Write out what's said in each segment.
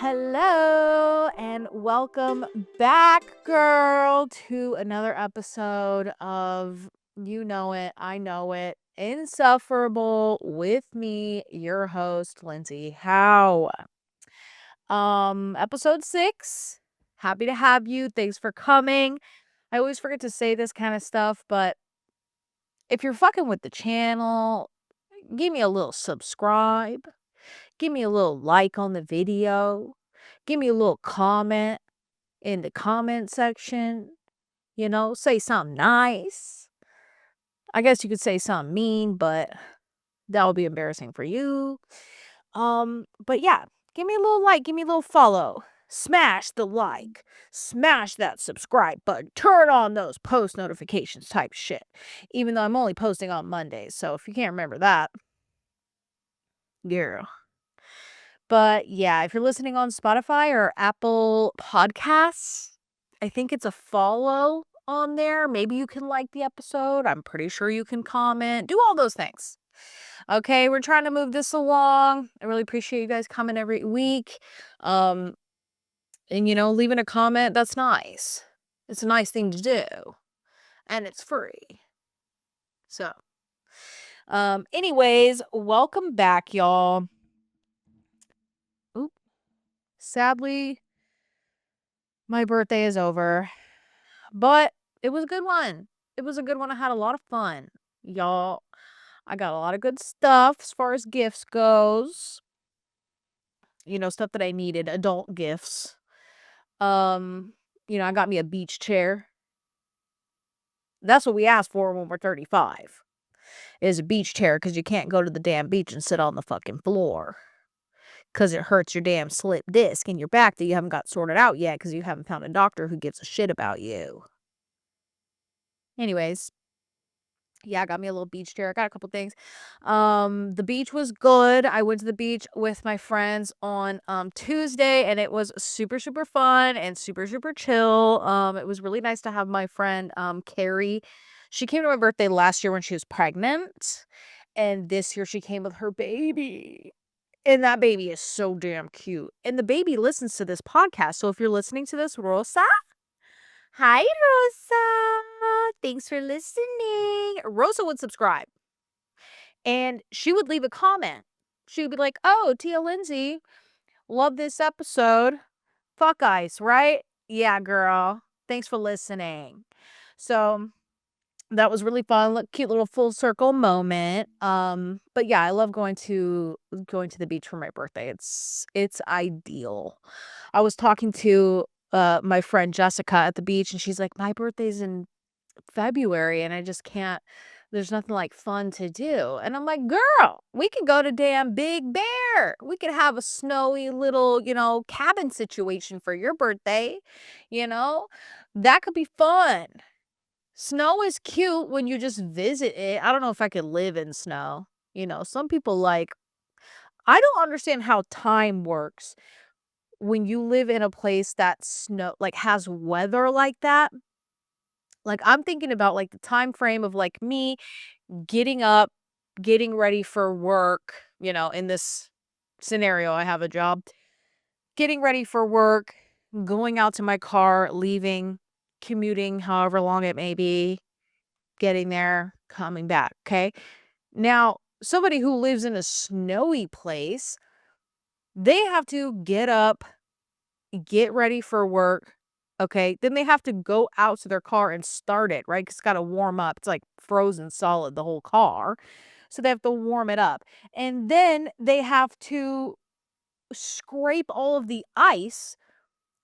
Hello and welcome back, girl, to another episode of You Know It, I Know It, Insufferable with me, your host, Lindsay Howe. Episode 6. Happy to have you. Thanks for coming. I always forget to say this kind of stuff, but if you're fucking with the channel, give me a little subscribe. Give me a little like on the video. Give me a little comment in the comment section. Say something nice. I guess you could say something mean, but that would be embarrassing for you. But yeah, give me a little like, give me a little follow. Smash the like, smash that subscribe button, turn on those post notifications type shit. Even though I'm only posting on Mondays, so if you can't remember that, girl. But yeah, if you're listening on Spotify or Apple Podcasts, I think it's a follow on there. Maybe you can like the episode. I'm pretty sure you can comment. Do all those things. Okay, we're trying to move this along. I really appreciate you guys coming every week. And leaving a comment, that's nice. It's a nice thing to do. And it's free. So, anyways, welcome back, y'all. Oop. Sadly, my birthday is over, but it was a good one. It was a good one. I had a lot of fun, y'all. I got a lot of good stuff as far as gifts goes. Stuff that I needed, adult gifts. I got me a beach chair. That's what we asked for when we're 35. Is a beach chair because you can't go to the damn beach and sit on the fucking floor. Because it hurts your damn slip disc in your back that you haven't got sorted out yet because you haven't found a doctor who gives a shit about you. Anyways, yeah, I got me a little beach chair. I got a couple things. The beach was good. I went to the beach with my friends on Tuesday, and it was super, super fun and super, super chill. It was really nice to have my friend Carrie. She came to my birthday last year when she was pregnant, and this year she came with her baby. And that baby is so damn cute. And the baby listens to this podcast. So if you're listening to this, Rosa, hi, Rosa. Thanks for listening. Rosa would subscribe. And she would leave a comment. She would be like, oh, Tia Lindsay, love this episode. Fuck ice, right? Yeah, girl. Thanks for listening. So that was really fun. Cute little full circle moment. But yeah, I love going to the beach for my birthday. It's ideal. I was talking to my friend Jessica at the beach, and she's like, my birthday's in February and I just can't, there's nothing like fun to do. And I'm like, girl, we could go to damn Big Bear. We could have a snowy little, cabin situation for your birthday. That could be fun. Snow is cute when you just visit it. I don't know if I could live in snow. Some people I don't understand how time works when you live in a place that has weather like that. I'm thinking about the time frame of me getting up, getting ready for work, in this scenario, I have a job, getting ready for work, going out to my car, leaving, commuting, however long it may be, getting there, coming back. Okay. Now, somebody who lives in a snowy place, they have to get up, get ready for work. Okay. Then they have to go out to their car and start it, right? 'Cause it's got to warm up. It's like frozen solid, the whole car. So they have to warm it up. And then they have to scrape all of the ice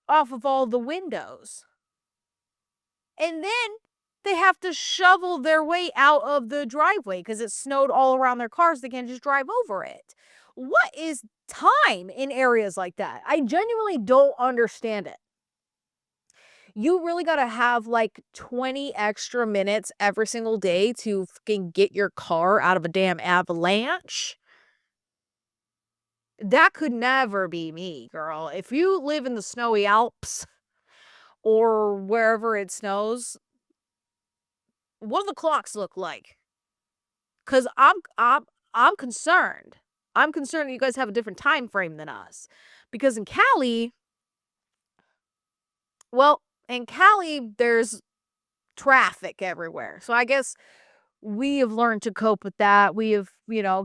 off of all the windows. And then they have to shovel their way out of the driveway because it snowed all around their cars. They can't just drive over it. What is time in areas like that? I genuinely don't understand it. You really got to have 20 extra minutes every single day to fucking get your car out of a damn avalanche. That could never be me, girl. If you live in the snowy Alps or wherever it snows, what do the clocks look like? Cause I'm concerned. I'm concerned that you guys have a different time frame than us. Because in Cali, well, in Cali, there's traffic everywhere. So I guess we have learned to cope with that. We have,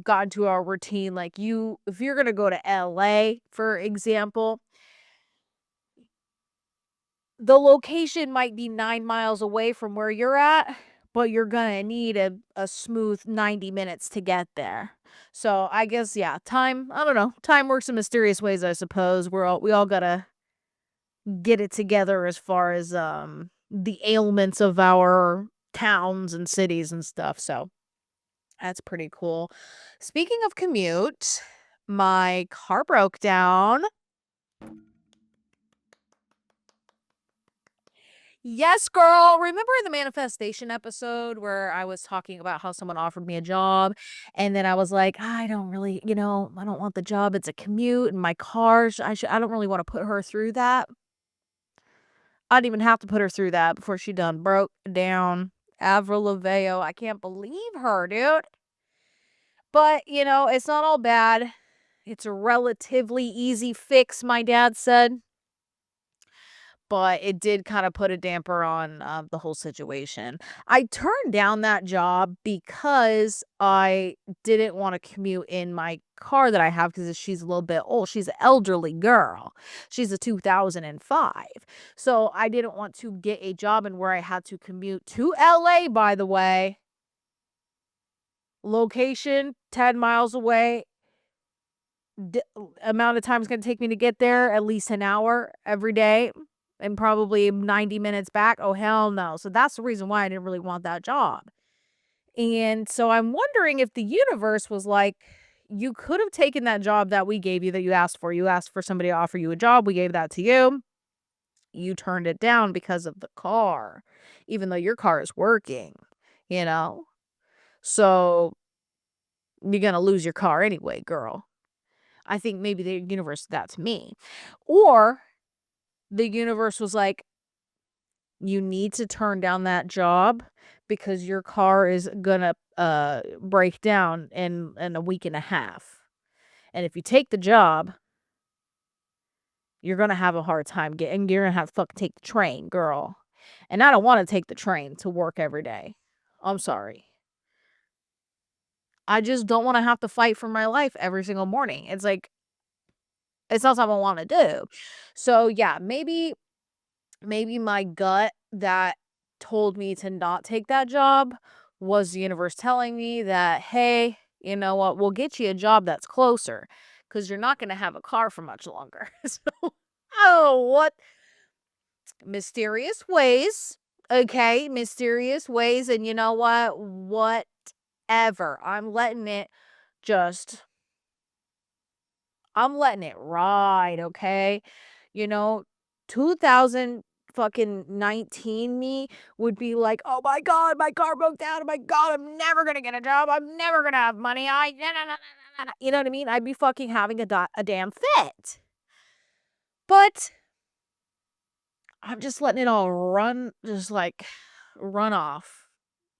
gotten to our routine. Like if you're going to go to LA, for example, the location might be 9 miles away from where you're at, but you're going to need a smooth 90 minutes to get there. So I guess, yeah, time, I don't know. Time works in mysterious ways, I suppose. We all got to get it together as far as the ailments of our towns and cities and stuff. So that's pretty cool. Speaking of commute, my car broke down. Yes, girl. Remember the manifestation episode where I was talking about how someone offered me a job and then I was like, I don't really, I don't want the job. It's a commute and my car, I don't really want to put her through that. I didn't even have to put her through that before she done broke down. Avril Lavigne. I can't believe her, dude. But, it's not all bad. It's a relatively easy fix, my dad said. But it did kinda put a damper on, the whole situation. I turned down that job because I didn't wanna commute in my car that I have because she's a little bit old. She's an elderly girl. She's a 2005. So, I didn't want to get a job in where I had to commute to LA, by the way. Location, 10 miles away. Amount of time it's gonna take me to get there, at least an hour every day and probably 90 minutes back. Oh, hell no. So that's the reason why I didn't really want that job. And so I'm wondering if the universe was like, you could have taken that job that we gave you that you asked for. You asked for somebody to offer you a job. We gave that to you. You turned it down because of the car, even though your car is working, you know? So you're going to lose your car anyway, girl. I think maybe the universe, that's me. Or the universe was like, you need to turn down that job because your car is gonna break down in a week and a half. And if you take the job, you're gonna have a hard time getting you're gonna have to fucking take the train, girl. And I don't want to take the train to work every day. I'm sorry. I just don't want to have to fight for my life every single morning. It's like it's not something I want to do. So yeah, maybe my gut that told me to not take that job was the universe telling me that, hey, you know what, we'll get you a job that's closer because you're not going to have a car for much longer. So, oh, what mysterious ways. Okay, mysterious ways. And you know what? Whatever. Just, I'm letting it ride. Okay. You know, 2000 fucking 19 me would be like, "Oh my god, my car broke down. Oh my god, I'm never gonna get a job. I'm never gonna have money. I na, na, na, na, na, na." You know what I mean? I'd be fucking having a damn fit. But I'm just letting it all run, just like run off.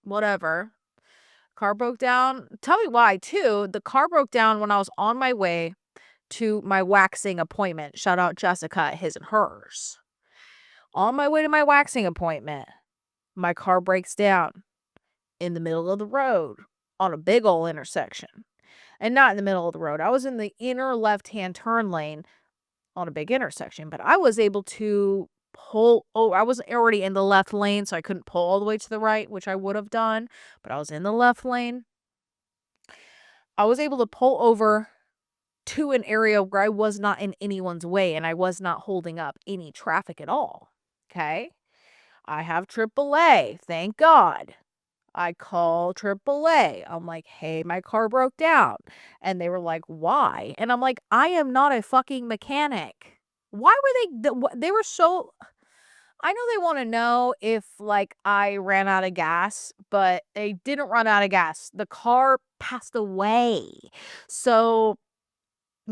Whatever. Car broke down. Tell me why too. The car broke down when I was on my way to my waxing appointment. Shout out Jessica, his and hers. On my way to my waxing appointment, my car breaks down in the middle of the road on a big ol' intersection. And not in the middle of the road. I was in the inner left-hand turn lane on a big intersection, but I was able to I was already in the left lane, so I couldn't pull all the way to the right, which I would have done, but I was in the left lane. I was able to pull over to an area where I was not in anyone's way and I was not holding up any traffic at all. Okay? I have AAA, thank God. I call AAA. I'm like, "Hey, my car broke down." And they were like, "Why?" And I'm like, "I am not a fucking mechanic." Why were they were so I know they wanna know if, like, I ran out of gas, but they didn't run out of gas. The car passed away. So,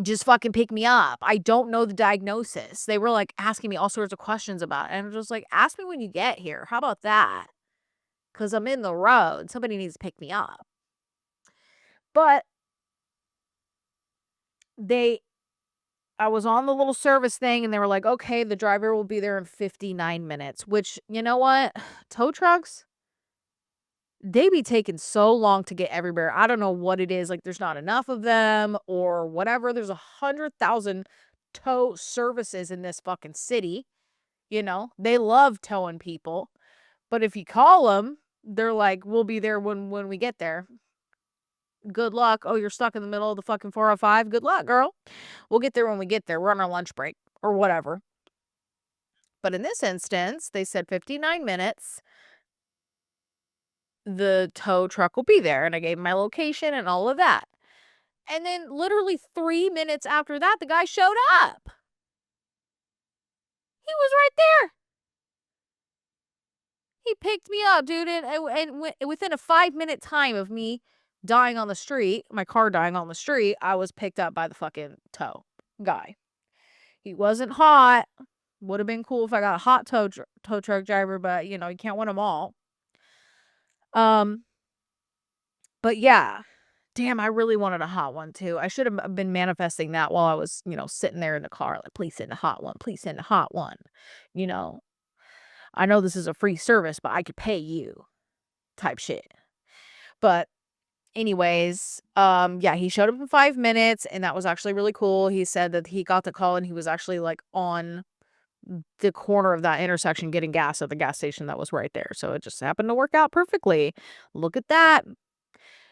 just fucking pick me up. I don't know the diagnosis. They were, like, asking me all sorts of questions about it, and I'm just like, "Ask me when you get here. How about that? 'Cause I'm in the road. Somebody needs to pick me up." But they I was on the little service thing and they were like, "Okay, the driver will be there in 59 minutes," which, you know what? Tow trucks, they be taking so long to get everywhere. I don't know what it is, like, there's not enough of them or whatever. There's 100,000 tow services in this fucking city, you know? They love towing people, but if you call them, they're like, "We'll be there when we get there." Good luck. "Oh, you're stuck in the middle of the fucking 405? Good luck, girl. We'll get there when we get there. We're on our lunch break," or whatever. But in this instance, they said 59 minutes, the tow truck will be there, and I gave 'em my location and all of that. And then literally 3 minutes after that, the guy showed up. He was right there. He picked me up, dude, and within a 5-minute time of me dying on the street, my car dying on the street, I was picked up by the fucking tow guy. He wasn't hot. Would've been cool if I got a hot tow truck driver, but, you know, you can't win them all. Um, but yeah. Damn, I really wanted a hot one too. I should have been manifesting that while I was, sitting there in the car, like, "Please send a hot one. Please send a hot one." You know, I know this is a free service, but I could pay you type shit. But anyways, yeah, he showed up in 5 minutes and that was actually really cool. He said that he got the call and he was actually like on the corner of that intersection getting gas at the gas station that was right there. So it just happened to work out perfectly. Look at that.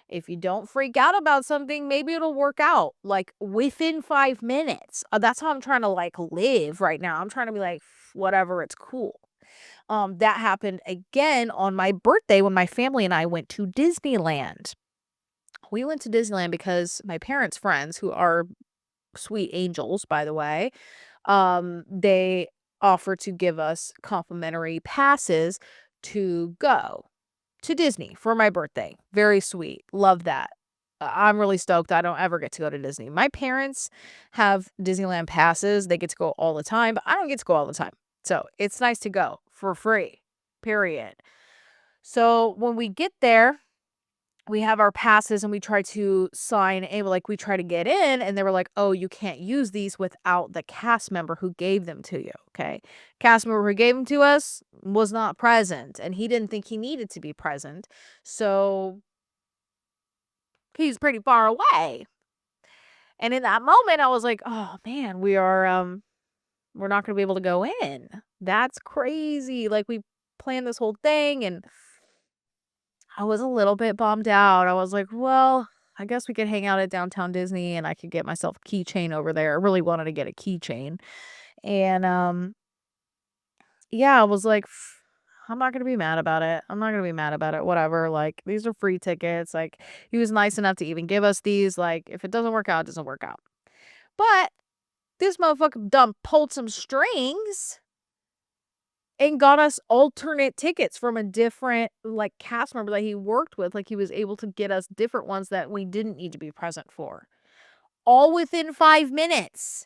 If you don't freak out about something, maybe it'll work out like within 5 minutes. That's how I'm trying to like live right now. I'm trying to be like, whatever, it's cool. That happened again on my birthday when my family and I went to Disneyland. We went to Disneyland because my parents' friends, who are sweet angels, by the way, they offered to give us complimentary passes to go to Disney for my birthday. Very sweet. Love that. I'm really stoked I don't ever get to go to Disney. My parents have Disneyland passes. They get to go all the time, but I don't get to go all the time. So it's nice to go for free, period. So when we get there, we have our passes and we try to sign in, like we try to get in and they were like, "Oh, you can't use these without the cast member who gave them to you." Okay. Cast member who gave them to us was not present and he didn't think he needed to be present. So he's pretty far away. And in that moment I was like, "Oh man, we're not going to be able to go in." That's crazy. Like we planned this whole thing and I was a little bit bummed out. I was like, "Well, I guess we could hang out at Downtown Disney and I could get myself a keychain over there." I really wanted to get a keychain. And, yeah, I was like, I'm not gonna be mad about it. I'm not gonna be mad about it. Whatever. Like, these are free tickets. Like, he was nice enough to even give us these. Like, if it doesn't work out, it doesn't work out." But this motherfucker done pulled some strings and got us alternate tickets from a different, like, cast member that he worked with, like, he was able to get us different ones that we didn't need to be present for. All within 5 minutes.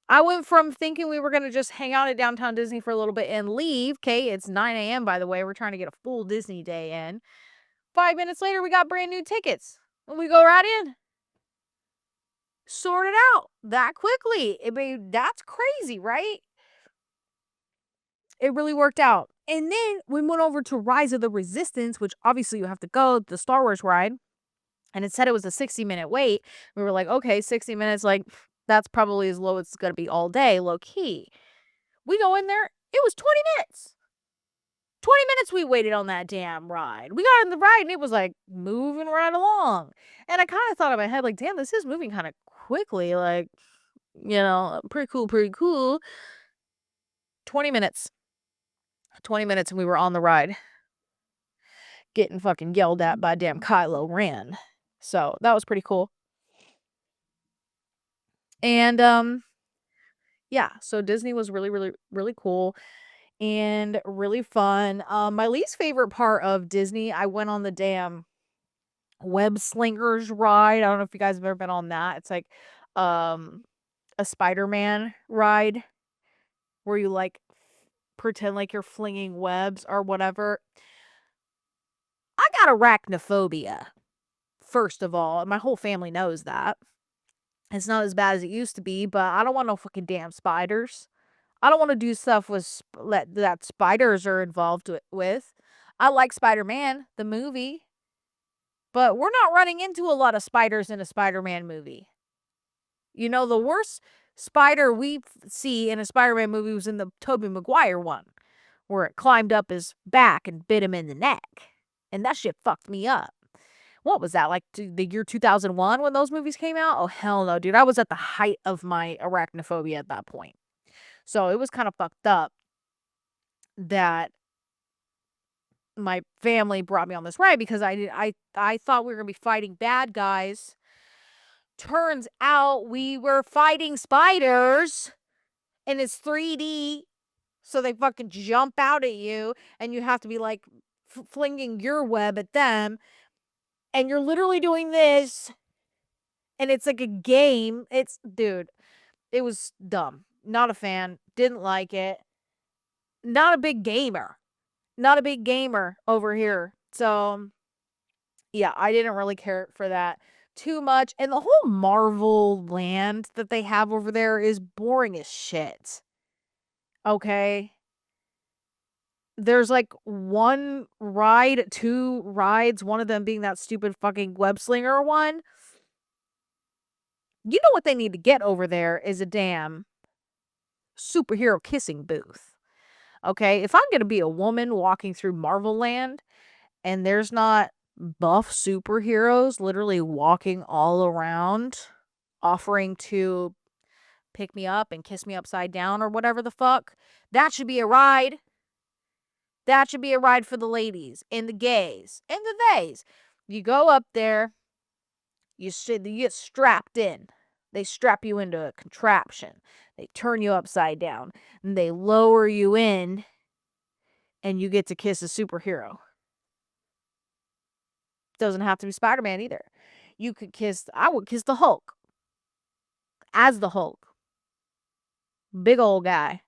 I went from thinking we were gonna just hang out at Downtown Disney for a little bit and leave. Okay, it's 9 a.m., by the way, we're trying to get a full Disney day in. 5 minutes later, we got brand new tickets, and we go right in. Sorted out that quickly. I mean, that's crazy, right? It really worked out. And then we went over to Rise of the Resistance, which obviously you have to go, the Star Wars ride. And it said it was a 60-minute wait. We were like, okay, 60 minutes, like, that's probably as low as it's going to be all day, low key. We go in there, it was 20 minutes. 20 minutes we waited on that damn ride. We got in the ride and it was like moving right along. And I kind of thought in my head, like, damn, this is moving kind of quickly. Like, pretty cool, pretty cool. 20 minutes. 20 minutes and we were on the ride getting fucking yelled at by damn Kylo Ren. So that was pretty cool. And yeah, so Disney was really, really, really cool and really fun. My least favorite part of Disney, I went on the damn web slingers ride. I don't know if you guys have ever been on that. It's like um a Spider-Man ride where you like pretend like you're flinging webs or whatever. I got arachnophobia, first of all, and my whole family knows that. It's not as bad as it used to be, but I don't want no fucking damn spiders. I don't want to do stuff with that spiders are involved with. I like Spider-Man, the movie, but we're not running into a lot of spiders in a Spider-Man movie. You know, the worst spider we see in a Spider-Man movie was in the Tobey Maguire one, where it climbed up his back and bit him in the neck. And that shit fucked me up. What was that, like the year 2001 when those movies came out? Oh, hell no, dude. I was at the height of my arachnophobia at that point. So it was kind of fucked up that my family brought me on this ride because I thought we were gonna be fighting bad guys. Turns out we were fighting spiders and it's 3D. So they fucking jump out at you and you have to be like flinging your web at them. And you're literally doing this. And it's like a game. Dude, it was dumb. Not a fan. Didn't like it. Not a big gamer. Not a big gamer over here. So, yeah, I didn't really care for that too much. And the whole Marvel land that they have over there is boring as shit. Okay? There's like one ride, two rides, one of them being that stupid fucking web slinger one. You know what they need to get over there is a damn superhero kissing booth. Okay? If I'm going to be a woman walking through Marvel Land and there's not buff superheroes literally walking all around offering to pick me up and kiss me upside down or whatever the fuck, that should be a ride. That should be a ride for the ladies and the gays and the theys. You go up there, you get strapped in. They strap you into a contraption. They turn you upside down and they lower you in and you get to kiss a superhero. Doesn't have to be Spider-Man either. I would kiss the Hulk. As the Hulk. Big old guy.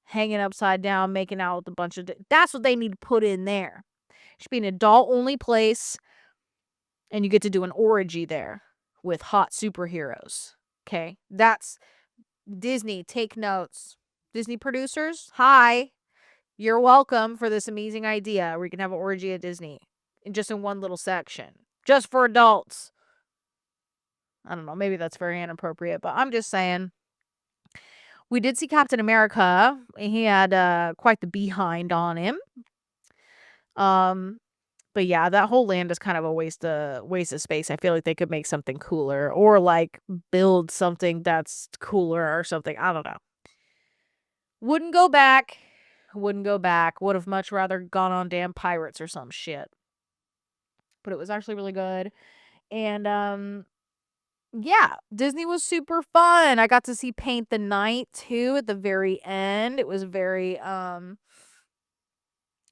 Hanging upside down, making out with a bunch of... That's what they need to put in there. It should be an adult-only place. And you get to do an orgy there. With hot superheroes. Okay? That's... Disney, take notes. Disney producers, hi. You're welcome for this amazing idea where you can have an orgy at Disney. Just in one little section. Just for adults. I don't know, maybe that's very inappropriate, but I'm just saying. We did see Captain America. He had quite the behind on him. But yeah, that whole land is kind of a waste of space. I feel like they could make something cooler or like build something that's cooler or something. I don't know. Wouldn't go back. Would have much rather gone on damn Pirates or some shit. But it was actually really good. And yeah, Disney was super fun. I got to see Paint the Night too at the very end. It was very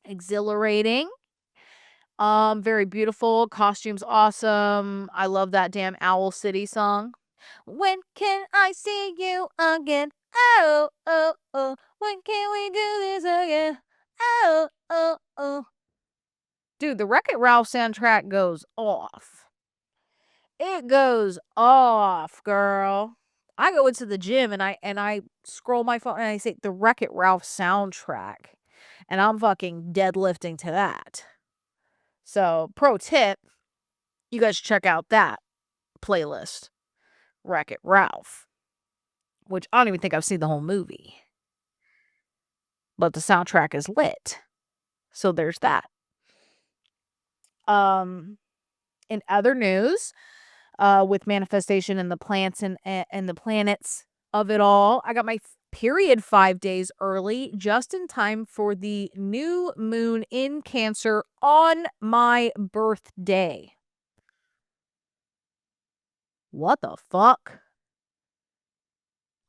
exhilarating. Very beautiful, costumes awesome. I love that damn Owl City song. When can I see you again? Oh, oh, oh. When can we do this again? Oh, oh, oh. Dude, the Wreck-It Ralph soundtrack goes off. It goes off, girl. I go into the gym and I scroll my phone and I say the Wreck-It Ralph soundtrack. And I'm fucking deadlifting to that. So, pro tip, you guys check out that playlist. Wreck-It Ralph. Which I don't even think I've seen the whole movie. But the soundtrack is lit. So there's that. In other news, with manifestation and the plants and the planets of it all, I got my period 5 days early, just in time for the new moon in Cancer on my birthday. What the fuck?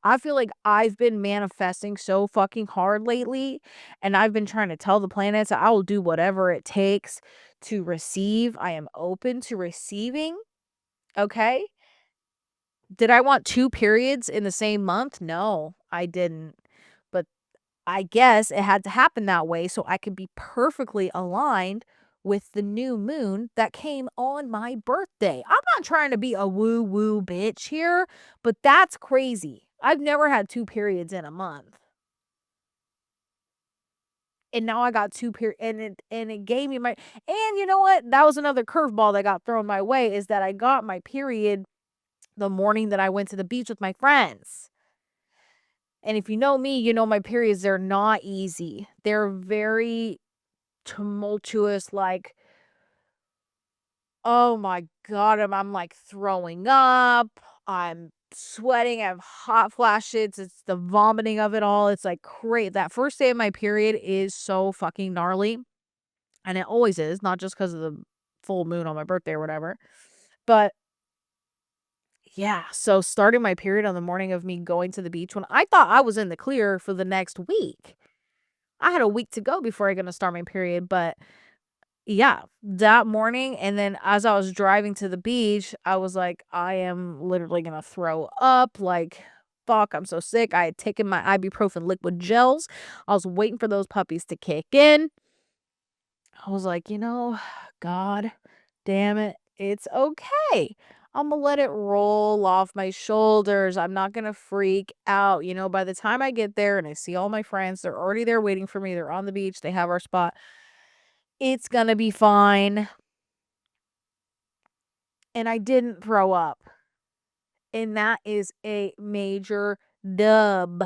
I feel like I've been manifesting so fucking hard lately, and I've been trying to tell the planets I will do whatever it takes to receive. I am open to receiving. Okay? Did I want 2 periods in the same month? No, I didn't. But I guess it had to happen that way so I could be perfectly aligned with the new moon that came on my birthday. I'm not trying to be a woo woo bitch here, but that's crazy. I've never had 2 periods in a month. And now I got 2 and it gave me my and you know what? That was another curveball that got thrown my way is that I got my period the morning that I went to the beach with my friends. And if you know me, you know my periods, they're not easy. They're very tumultuous, like, oh my god, I'm, like, throwing up, I'm sweating, I have hot flashes, it's the vomiting of it all, it's, like, great. That first day of my period is so fucking gnarly, and it always is, not just because of the full moon on my birthday or whatever, but yeah, so starting my period on the morning of me going to the beach when I thought I was in the clear for the next week. I had a week to go before I gonna start my period, but yeah, that morning, and then as I was driving to the beach, I was like, "I am literally gonna throw up, like, fuck, I'm so sick." I had taken my ibuprofen liquid gels. I was waiting for those puppies to kick in. I was like, "You know, God damn it, it's okay. Imma let it roll off my shoulders. I'm not gonna freak out." You know, by the time I get there and I see all my friends, they're already there waiting for me, they're on the beach, they have our spot. It's gonna be fine. And I didn't throw up, and that is a major dub.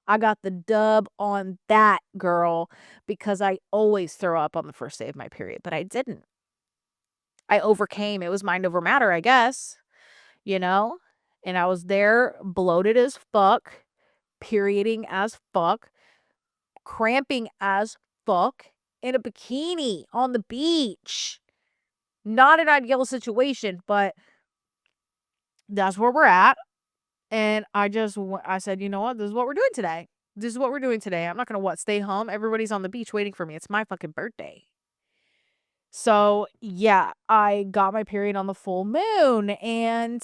I got the dub on that, girl, because I always throw up on the first day of my period, but I didn't. I overcame. It was mind over matter, I guess, you know? And I was there bloated as fuck, perioding as fuck, cramping as fuck, in a bikini on the beach. Not an ideal situation, but that's where we're at. And I said, "You know what? This is what we're doing today. This is what we're doing today. I'm not gonna what, stay home? Everybody's on the beach waiting for me. It's my fucking birthday." So, yeah, I got my period on the full moon, and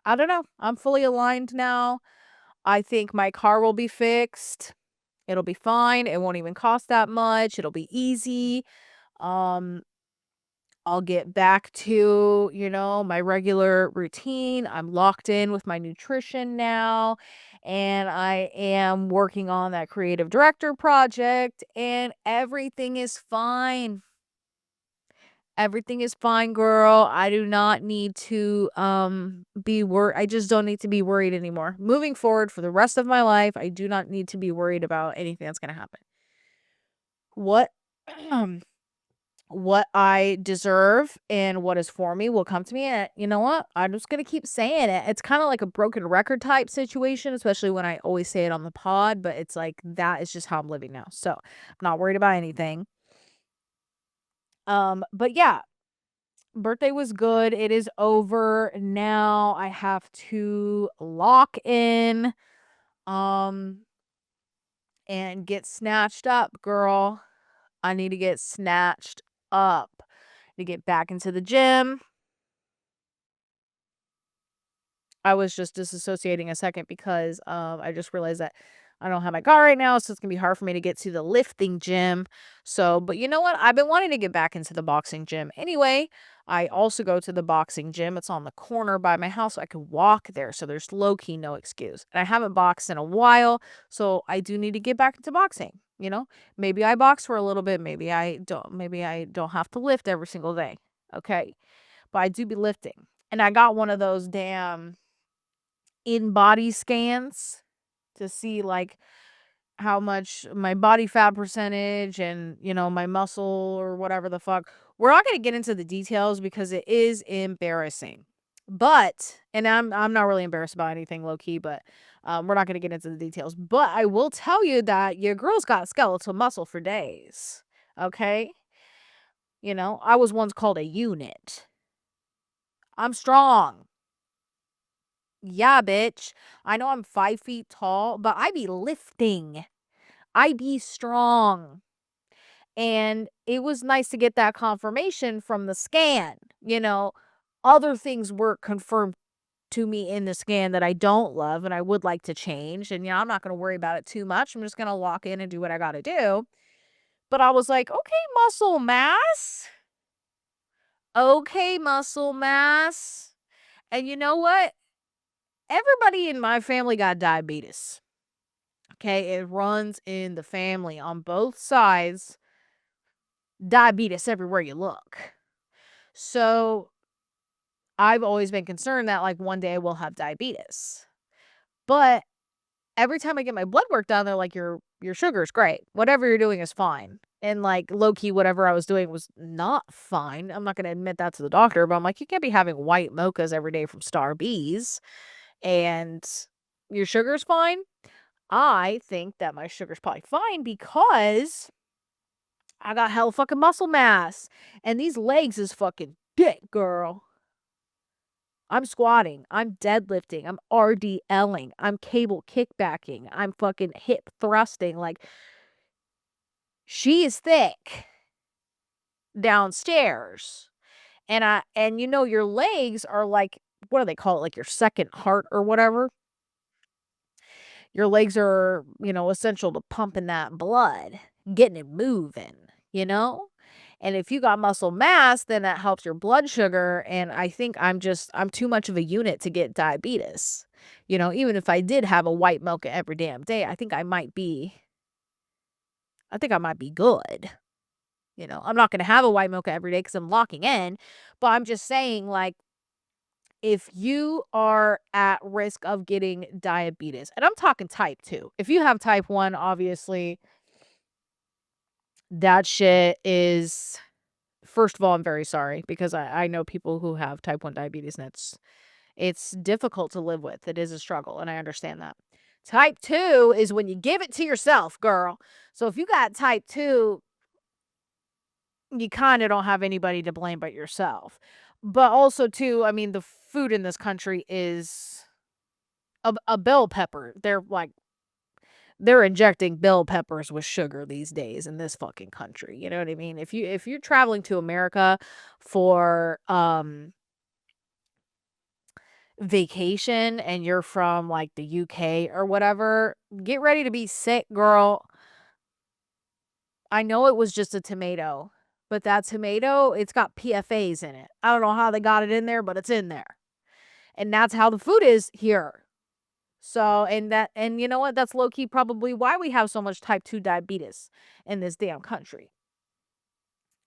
I don't know. I'm fully aligned now. I think my car will be fixed. It'll be fine. It won't even cost that much. It'll be easy. Um, I'll get back to, my regular routine. I'm locked in with my nutrition now, and I am working on that creative director project, and everything is fine. Everything is fine, girl. I do not need to be worried. I just don't need to be worried anymore. Moving forward for the rest of my life, I do not need to be worried about anything that's going to happen. What what I deserve and what is for me will come to me. And you know what? I'm just going to keep saying it. It's kind of like a broken record type situation, especially when I always say it on the pod, but it's like that is just how I'm living now. So I'm not worried about anything. But yeah, birthday was good. It is over. Now I have to lock in um and get snatched up, girl. I need to get snatched up. To get back into the gym. I was just disassociating a second because, I just realized that I don't have my car right now, so it's gonna be hard for me to get to the lifting gym. So, but you know what? I've been wanting to get back into the boxing gym anyway. I also go to the boxing gym. It's on the corner by my house, so I can walk there. So there's low key no excuse. And I haven't boxed in a while, so I do need to get back into boxing. Maybe I box for a little bit. Maybe I don't. Maybe I don't have to lift every single day. Okay, but I do be lifting, and I got one of those damn in-body scans to see, like, how much my body fat percentage and, my muscle or whatever the fuck. We're not gonna get into the details because it is embarrassing. But and I'm not really embarrassed about anything low key, but, we're not gonna get into the details. But I will tell you that your girl's got skeletal muscle for days, okay? I was once called a unit. I'm strong. Yeah, bitch. I know I'm 5 feet tall, but I be lifting. I be strong. And it was nice to get that confirmation from the scan. Other things were confirmed to me in the scan that I don't love and I would like to change. And, I'm not going to worry about it too much. I'm just going to lock in and do what I got to do. But I was like, "Okay, muscle mass. Okay, muscle mass." And you know what? Everybody in my family got diabetes. Okay, it runs in the family on both sides. Diabetes everywhere you look. So, I've always been concerned that, like, one day I will have diabetes. But every time I get my blood work done, they're like, "Your sugar's great. Whatever you're doing is fine." And, like, low key, whatever I was doing was not fine. I'm not gonna admit that to the doctor, but I'm like, "You can't be having white mochas every day from Starbucks, and your sugar's fine?" I think that my sugar's probably fine because I got hella fucking muscle mass, and these legs is fucking thick, girl. I'm squatting, I'm deadlifting, I'm RDLing, I'm cable kickbacking, I'm fucking hip thrusting, like, she is thick downstairs. And you know, your legs are like, what do they call it? Like your second heart or whatever. Your legs are, essential to pumping that blood, getting it moving, you know? And if you got muscle mass, then that helps your blood sugar. And I think I'm too much of a unit to get diabetes. Even if I did have a white mocha every damn day, I think I might be good. I'm not going to have a white mocha every day because I'm locking in. But I'm just saying, like, if you are at risk of getting diabetes, and I'm talking type 2. If you have type 1, obviously, that shit is, first of all, I'm very sorry because I know people who have type 1 diabetes, and it's difficult to live with. It is a struggle, and I understand that. Type 2 is when you give it to yourself, girl. So if you got type 2, you kinda don't have anybody to blame but yourself. But also too, I mean, the food in this country is a bell pepper. They're injecting bell peppers with sugar these days in this fucking country, you know what I mean? If you're traveling to America for, vacation and you're from, like, the UK or whatever, get ready to be sick, girl. I know it was just a tomato, but that tomato, it's got PFAs in it. I don't know how they got it in there, but it's in there. And that's how the food is here. So, and you know what? That's low key probably why we have so much type 2 diabetes in this damn country.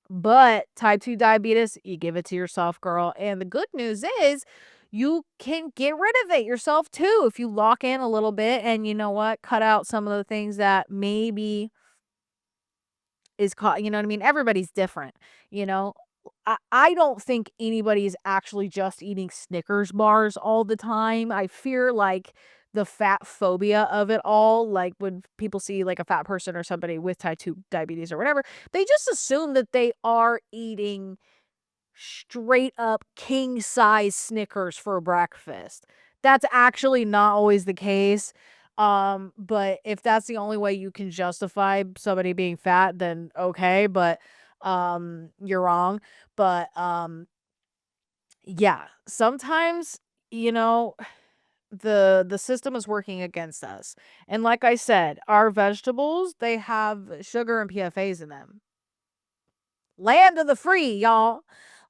But type 2 diabetes, you give it to yourself, girl. And the good news is you can get rid of it yourself too if you lock in a little bit and you know what? Cut out some of the things that maybe is caught, you know what I mean? Everybody's different, you know? I don't think anybody's actually just eating Snickers bars all the time. I fear, like, the fat phobia of it all, like, when people see, like, a fat person or somebody with type 2 diabetes or whatever, they just assume that they are eating straight up king size Snickers for breakfast. That's actually not always the case. But if that's the only way you can justify somebody being fat, then okay, but you're wrong. But yeah, sometimes, you know, the system is working against us. And like I said, our vegetables, they have sugar and PFAs in them. Land of the free, y'all.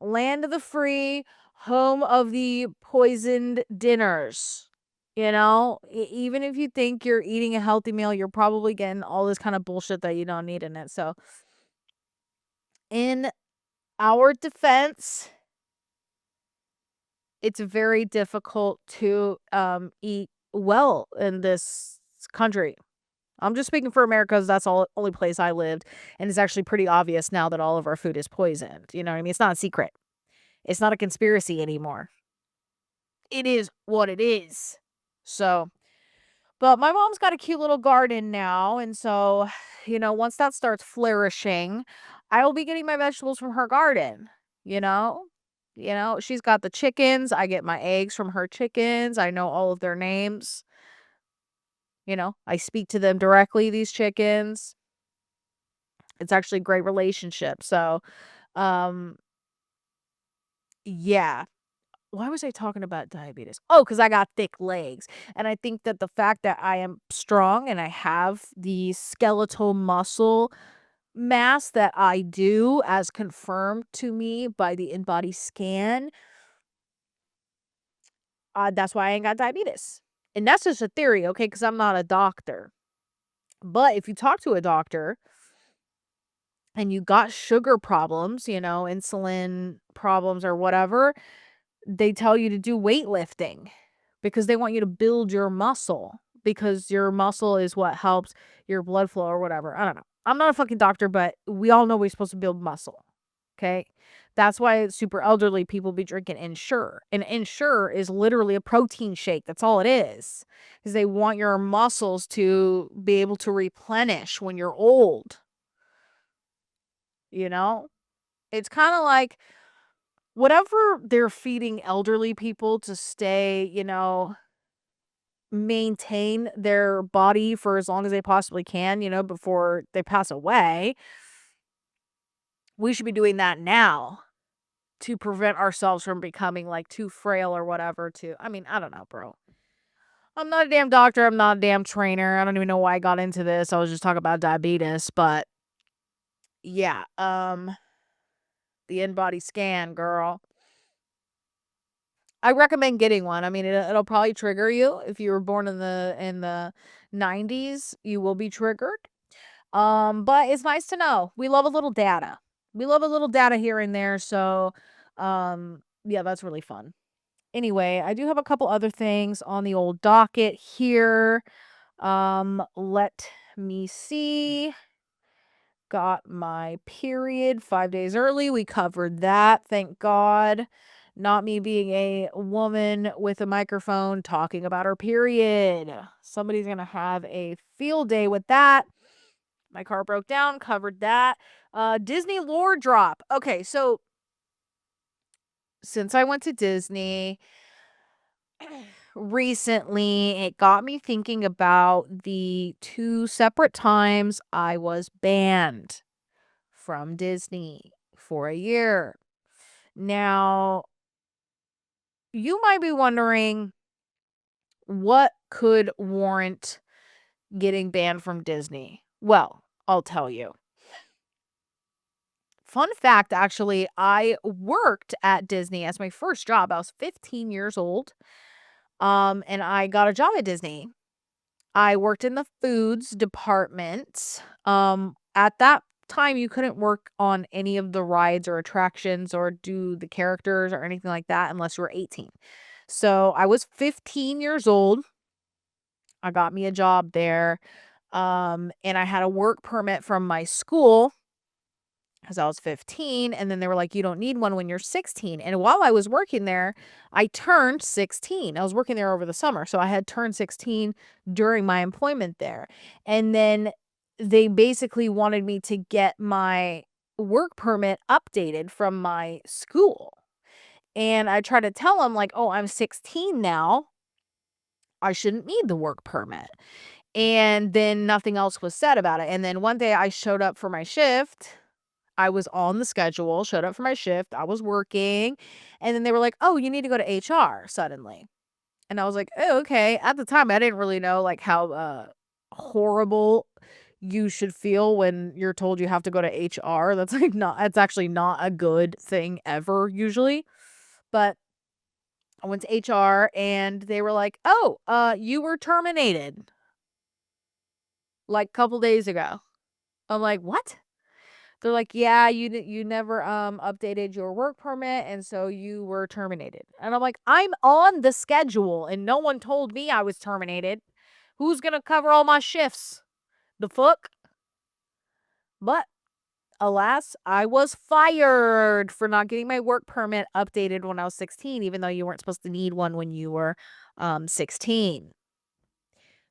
Land of the free, home of the poisoned dinners. Even if you think you're eating a healthy meal, you're probably getting all this kind of bullshit that you don't need in it. So, in our defense, it's very difficult to eat well in this country. I'm just speaking for America 'cause that's all only place I lived, and it's actually pretty obvious now that all of our food is poisoned, you know what I mean? It's not a secret. It's not a conspiracy anymore. It is what it is. So, but my mom's got a cute little garden now, and so, once that starts flourishing, I will be getting my vegetables from her garden, you know? She's got the chickens, I get my eggs from her chickens, I know all of their names, I speak to them directly, these chickens. It's actually a great relationship. So, um, yeah. Why was I talking about diabetes? Oh, because I got thick legs. And I think that the fact that I am strong and I have the skeletal muscle mass that I do as confirmed to me by the in-body scan, that's why I ain't got diabetes. And that's just a theory, okay? Because I'm not a doctor. But if you talk to a doctor and you got sugar problems, insulin problems or whatever, they tell you to do weightlifting because they want you to build your muscle because your muscle is what helps your blood flow or whatever. I don't know. I'm not a fucking doctor, but we all know we're supposed to build muscle. Okay. That's why super elderly people be drinking Ensure. And Ensure is literally a protein shake. That's all it is. Because they want your muscles to be able to replenish when you're old. You know? It's kind of like whatever they're feeding elderly people to stay, maintain their body for as long as they possibly can, before they pass away. We should be doing that now to prevent ourselves from becoming like too frail or whatever I mean, I don't know, bro. I'm not a damn doctor. I'm not a damn trainer. I don't even know why I got into this. I was just talking about diabetes, but yeah, the in-body scan, girl. I recommend getting one. I mean, it'll probably trigger you if you were born in the 90s. You will be triggered. But it's nice to know. We love a little data. We love a little data here and there. So, yeah, that's really fun. Anyway, I do have a couple other things on the old docket here. Let me see. Got my period 5 days early. We covered that. Thank God. Not me being a woman with a microphone talking about her period. Somebody's going to have a field day with that. My car broke down, covered that. Disney lore drop. Okay, so since I went to Disney recently, it got me thinking about the two separate times I was banned from Disney for a year. Now, you might be wondering what could warrant getting banned from Disney. Well, I'll tell you. Fun fact, actually, I worked at Disney as my first job. I was 15 years old. And I got a job at Disney. I worked in the foods department. At that time you couldn't work on any of the rides or attractions or do the characters or anything like that unless you were 18. So I was 15 years old. I got me a job there. And I had a work permit from my school because I was 15, and then they were like, "You don't need one when you're 16." And while I was working there, I turned 16. I was working there over the summer, so I had turned 16 during my employment there. And then they basically wanted me to get my work permit updated from my school. And I tried to tell them like, "Oh, I'm 16 now. I shouldn't need the work permit." And then nothing else was said about it. And then one day I showed up for my shift. I was on the schedule, showed up for my shift, I was working, and then they were like, "Oh, you need to go to HR suddenly." And I was like, "Oh, okay." At the time, I didn't really know, like, how, horrible you should feel when you're told you have to go to HR. That's actually not a good thing ever usually. But I went to HR and they were like, "Oh, you were terminated, like, a couple days ago." I'm like, "What?" They're like, "Yeah, you never, updated your work permit, and so you were terminated." And I'm like, "I'm on the schedule, and no one told me I was terminated. Who's gonna cover all my shifts? The fuck?" But, alas, I was fired for not getting my work permit updated when I was 16, even though you weren't supposed to need one when you were, 16.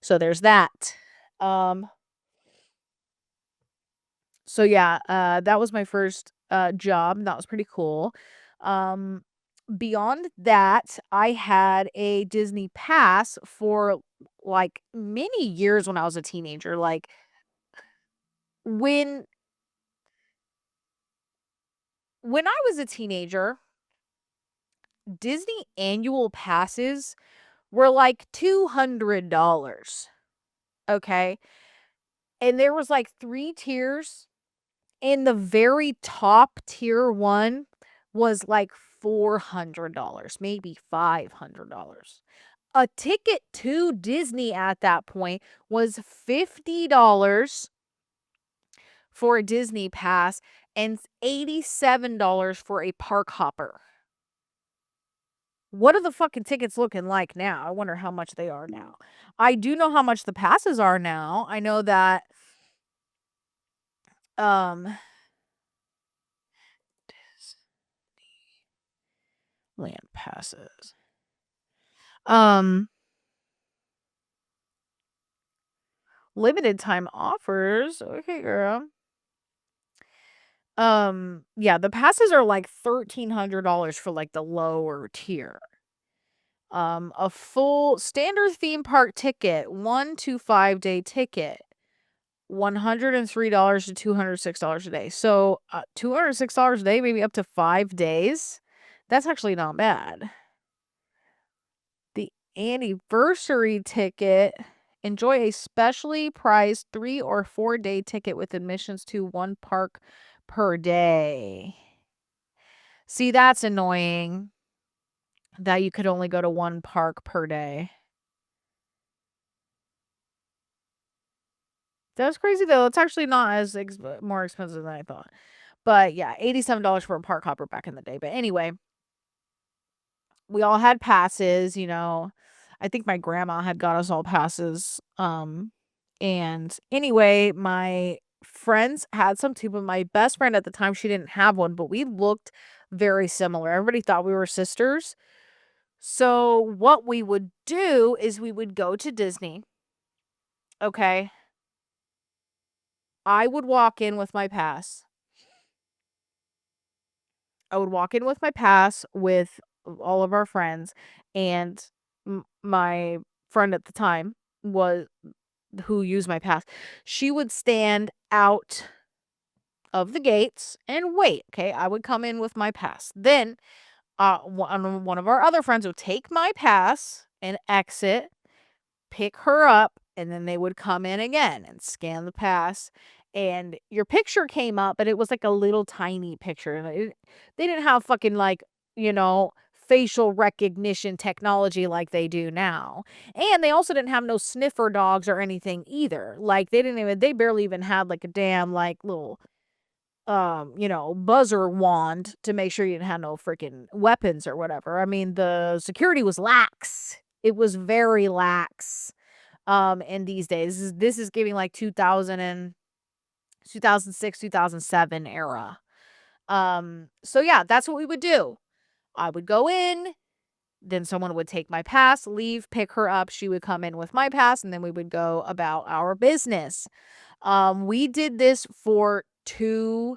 So there's that. Um So yeah, that was my first job. That was pretty cool. Um, Beyond that, I had a Disney pass for like many years when I was a teenager. Like when when I was a teenager, Disney annual passes were like $200. Okay. And there was like three tiers. And the very top tier one was like $400, maybe $500. A ticket to Disney at that point was $50 for a Disney pass and $87 for a park hopper. What are the fucking tickets looking like now? I wonder how much they are now. I do know how much the passes are now. I know that um land passes. Um Limited time offers. Okay, girl. Yeah, the passes are like $1,300 for like the lower tier. A full standard theme park ticket, 1 to 5 day ticket, $103 to $206 a day. So, $206 a day, maybe up to 5 days. That's actually not bad. The anniversary ticket, enjoy a specially priced 3 or 4 day ticket with admissions to one park per day. See, that's annoying that you could only go to one park per day. That's crazy though. It's actually not as more expensive than I thought. But yeah, $87 for a park hopper back in the day. But anyway, we all had passes, you know. I think my grandma had got us all passes. And anyway, my friends had some too, but my best friend at the time, she didn't have one, but we looked very similar. Everybody thought we were sisters. So what we would do is we would go to Disney. Okay. I would walk in with my pass. I would walk in with my pass with all of our friends, and my friend at the time was who used my pass. She would stand out of the gates and wait. Okay, I would come in with my pass. Then, one of our other friends would take my pass and exit, pick her up, and then they would come in again and scan the pass. And your picture came up, but it was like a little tiny picture. And they didn't have fucking like, you know, facial recognition technology like they do now. And they also didn't have no sniffer dogs or anything either. Like they barely even had like a damn like little buzzer wand to make sure you didn't have no freaking weapons or whatever. I mean, the security was lax. It was very lax in these days. This is giving like 2006, 2007 era. So yeah, that's what we would do. I would go in, then someone would take my pass, leave, pick her up. She would come in with my pass, and then we would go about our business. We did this for 2+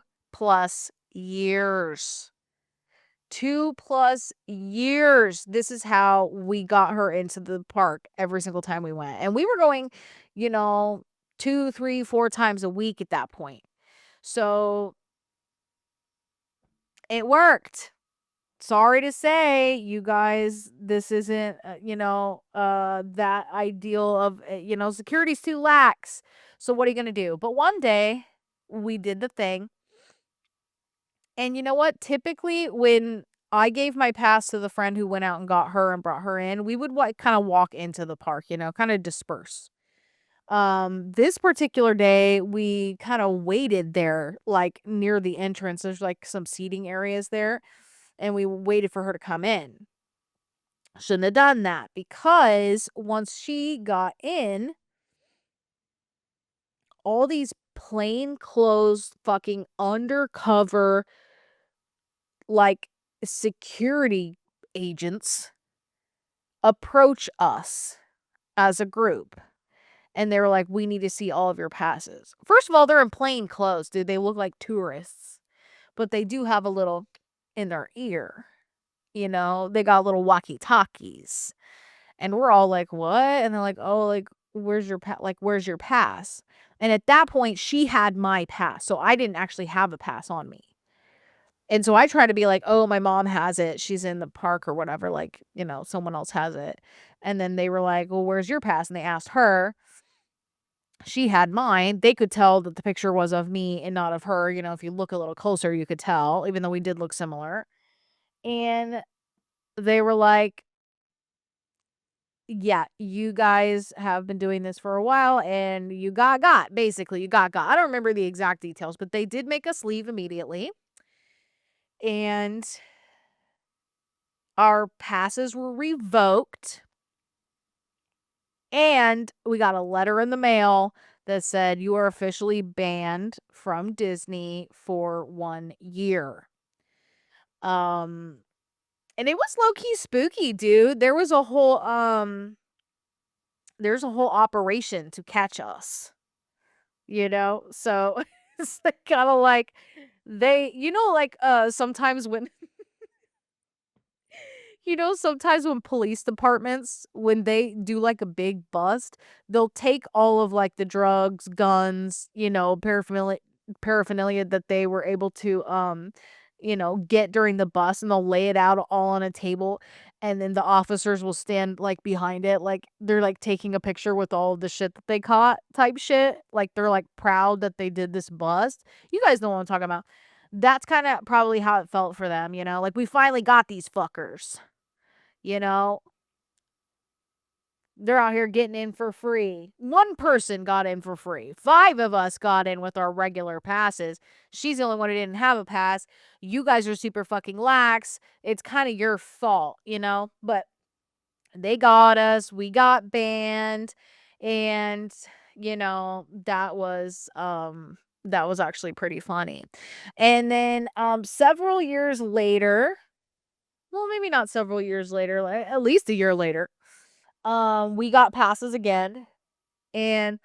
years. 2+ years. This is how we got her into the park every single time we went. And we were going, you know, 2, 3, 4 times a week at that point. So it worked. Sorry to say, you guys, this isn't, that ideal of, security's too lax. So what are you going to do? But one day we did the thing. And you know what? Typically, when I gave my pass to the friend who went out and got her and brought her in, we would like kind of walk into the park, kind of disperse. This particular day, we kind of waited there, like near the entrance. There's like some seating areas there, and we waited for her to come in. Shouldn't have done that because once she got in, all these plain clothes, fucking undercover, like security agents approach us as a group. And they were like, we need to see all of your passes. First of all, they're in plain clothes, dude. They look like tourists. But they do have a little in their ear. They got little walkie-talkies. And we're all like, what? And they're like, oh, like, where's your where's your pass? And at that point, she had my pass. So I didn't actually have a pass on me. And so I try to be like, oh, my mom has it. She's in the park or whatever. Like, someone else has it. And then they were like, well, where's your pass? And they asked her. She had mine. They could tell that the picture was of me and not of her. You know, if you look a little closer, you could tell, even though we did look similar. And they were like, yeah, you guys have been doing this for a while and you got. Basically, you got. I don't remember the exact details, but they did make us leave immediately. And our passes were revoked. And we got a letter in the mail that said, you are officially banned from Disney for 1 year. Um, and it was low key spooky, dude. There's a whole operation to catch us, you know? So it's kind of like like sometimes when sometimes when police departments, when they do like a big bust, they'll take all of like the drugs, guns, paraphernalia that they were able to get during the bust, and they'll lay it out all on a table, and then the officers will stand like behind it like they're like taking a picture with all of the shit that they caught type shit. Like they're like proud that they did this bust. You guys know what I'm talking about. That's kind of probably how it felt for them, like we finally got these fuckers. You know, they're out here getting in for free. One person got in for free. 5 of us got in with our regular passes. She's the only one who didn't have a pass. You guys are super fucking lax. It's kind of your fault, But they got us. We got banned. And, that was actually pretty funny. And then several years later, well, maybe not several years later, like at least a year later, we got passes again, and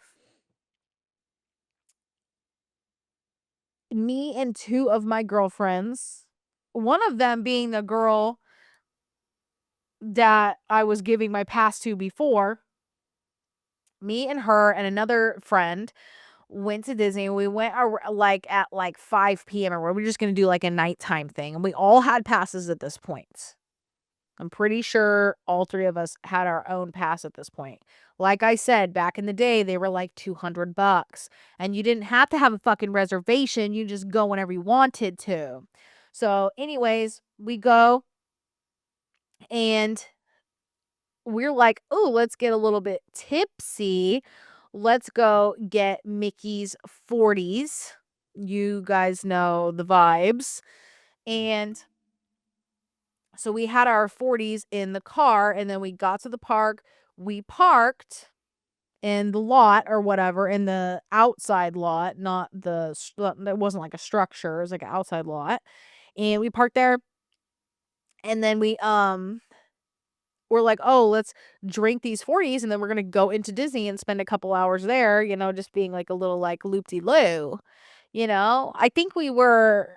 me and 2 of my girlfriends, one of them being the girl that I was giving my pass to before, me and her and another friend went to Disney. We went like at like 5 p.m. or we're just gonna do like a nighttime thing, and we all had passes at this point. I'm pretty sure all 3 of us had our own pass at this point. Like I said, back in the day, they were like $200, and you didn't have to have a fucking reservation. You just go whenever you wanted to. So, anyways, we go and we're like, oh, let's get a little bit tipsy. Let's go get Mickey's 40s. You guys know the vibes. And so we had our 40s in the car, and then we got to the park. We parked in the lot or whatever, in the outside lot, not that wasn't like a structure. It was like an outside lot. And we parked there, and then we're like, "Oh, let's drink these 40s, and then we're going to go into Disney and spend a couple hours there, just being like a little like loop-de-loo." I think we were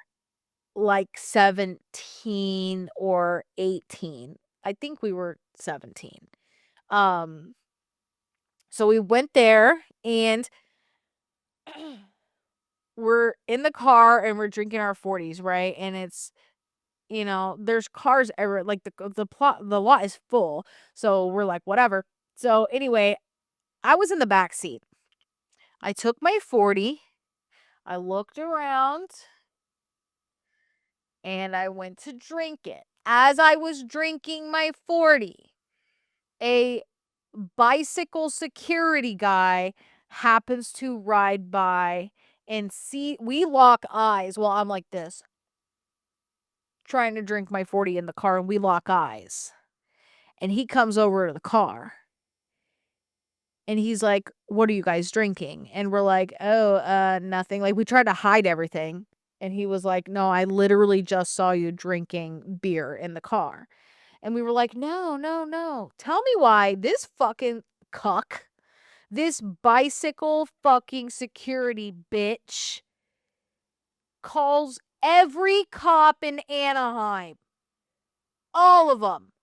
like 17 or 18. I think we were 17. Um, so we went there, and we're in the car and we're drinking our 40s, right? And it's, there's cars everywhere. Like the lot is full. So we're like, whatever. So anyway, I was in the back seat. I took my 40. I looked around and I went to drink it. As I was drinking my 40, a bicycle security guy happens to ride by and we lock eyes while I'm like this, trying to drink my 40 in the car, and we lock eyes. And he comes over to the car and he's like, "What are you guys drinking?" And we're like, "Oh, nothing." Like we tried to hide everything. And he was like, "No, I literally just saw you drinking beer in the car." And we were like, "No, no, no. Tell me why this fucking cuck, this bicycle fucking security bitch, calls every cop in Anaheim. All of them.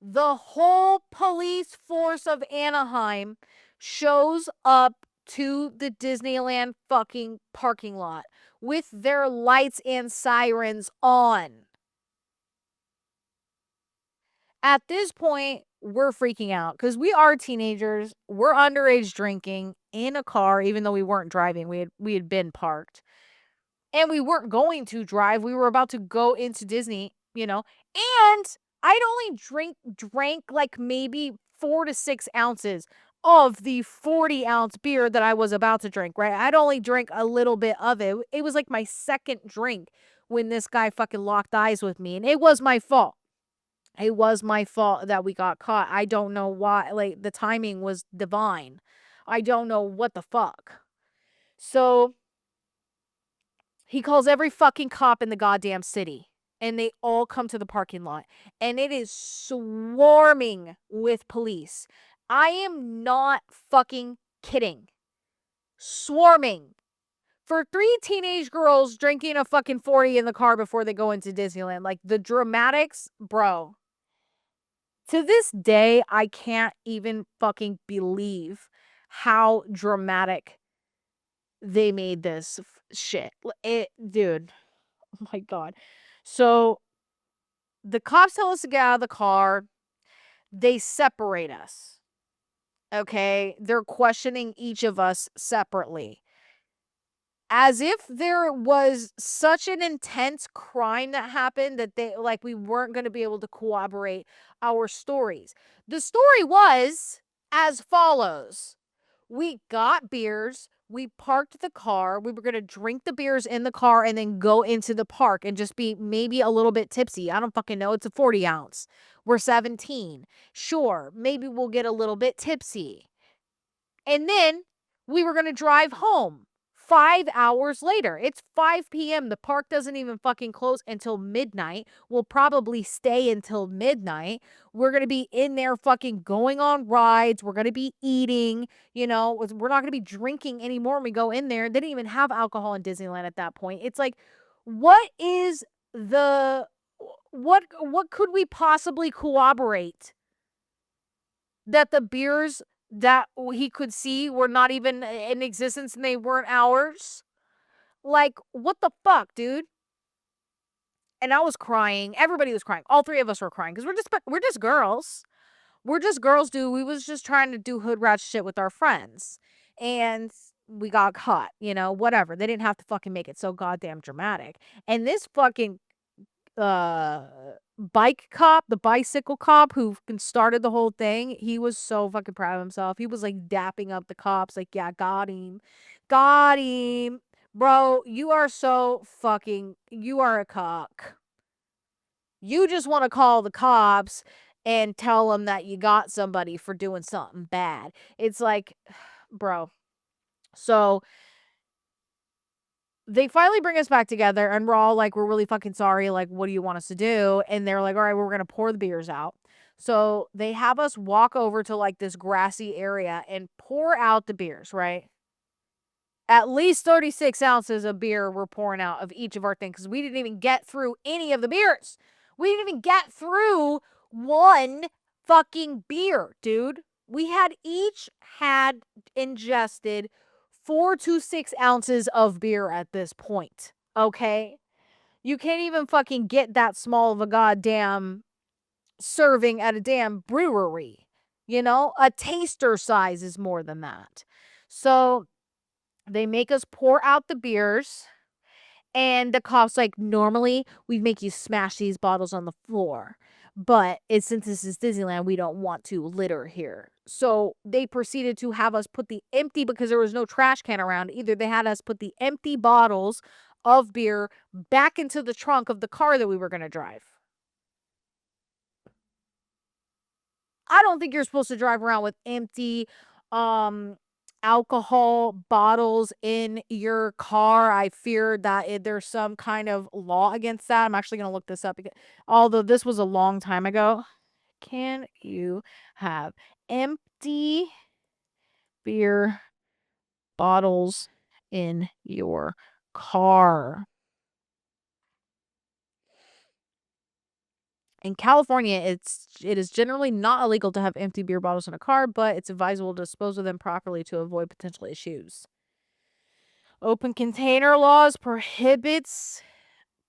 The whole police force of Anaheim shows up to the Disneyland fucking parking lot with their lights and sirens on. At this point, we're freaking out because we are teenagers. We're underage drinking in a car, even though we weren't driving. We had been parked. And we weren't going to drive. We were about to go into Disney, and I'd only drank like maybe 4 to 6 ounces of the 40-ounce beer that I was about to drink, right? I'd only drank a little bit of it. It was like my second drink when this guy fucking locked eyes with me, and it was my fault. It was my fault that we got caught. I don't know why. Like, the timing was divine. I don't know what the fuck. So he calls every fucking cop in the goddamn city. And they all come to the parking lot. And it is swarming with police. I am not fucking kidding. Swarming. For 3 teenage girls drinking a fucking 40 in the car before they go into Disneyland. Like, the dramatics, bro. To this day, I can't even fucking believe how dramatic they made this shit. Dude, oh my God. So the cops tell us to get out of the car. They separate us. Okay. They're questioning each of us separately. As if there was such an intense crime that happened that we weren't going to be able to corroborate our stories. The story was as follows. We got beers. We parked the car. We were going to drink the beers in the car and then go into the park and just be maybe a little bit tipsy. I don't fucking know. It's a 40 ounce. We're 17. Sure, maybe we'll get a little bit tipsy. And then we were going to drive home 5 hours later. It's 5 p.m. The park doesn't even fucking close until midnight. We'll probably stay until midnight. We're going to be in there fucking going on rides. We're going to be eating, we're not going to be drinking anymore when we go in there. They didn't even have alcohol in Disneyland at that point. It's like, what is what could we possibly corroborate that the beers that he could see were not even in existence and they weren't ours? Like, what the fuck, dude? And I was crying. Everybody was crying. All 3 of us were crying because we're just girls. We're just girls, dude. We was just trying to do hood rat shit with our friends. And we got caught, whatever. They didn't have to fucking make it so goddamn dramatic. And this fucking uh the bicycle cop who started the whole thing, he was so fucking proud of himself. He was like dapping up the cops, like, yeah, got him, bro. You are a cock. You just want to call the cops and tell them that you got somebody for doing something bad. It's like, bro. So they finally bring us back together and we're all like, we're really fucking sorry. Like, what do you want us to do? And they're like, all right, we're going to pour the beers out. So they have us walk over to like this grassy area and pour out the beers, right? At least 36 ounces of beer we're pouring out of each of our things because we didn't even get through any of the beers. We didn't even get through one fucking beer, dude. We had ingested 4 to 6 ounces of beer at this point. Okay? You can't even fucking get that small of a goddamn serving at a damn brewery. A taster size is more than that. So they make us pour out the beers. And the cop's like, normally we'd make you smash these bottles on the floor. But since this is Disneyland, we don't want to litter here. So they proceeded to have us put the empty, because there was no trash can around either. They had us put the empty bottles of beer back into the trunk of the car that we were going to drive. I don't think you're supposed to drive around with empty alcohol bottles in your car. I fear that there's some kind of law against that. I'm actually going to look this up because, although this was a long time ago. Can you have empty beer bottles in your car? In California, it is generally not illegal to have empty beer bottles in a car, but it's advisable to dispose of them properly to avoid potential issues. Open container laws prohibits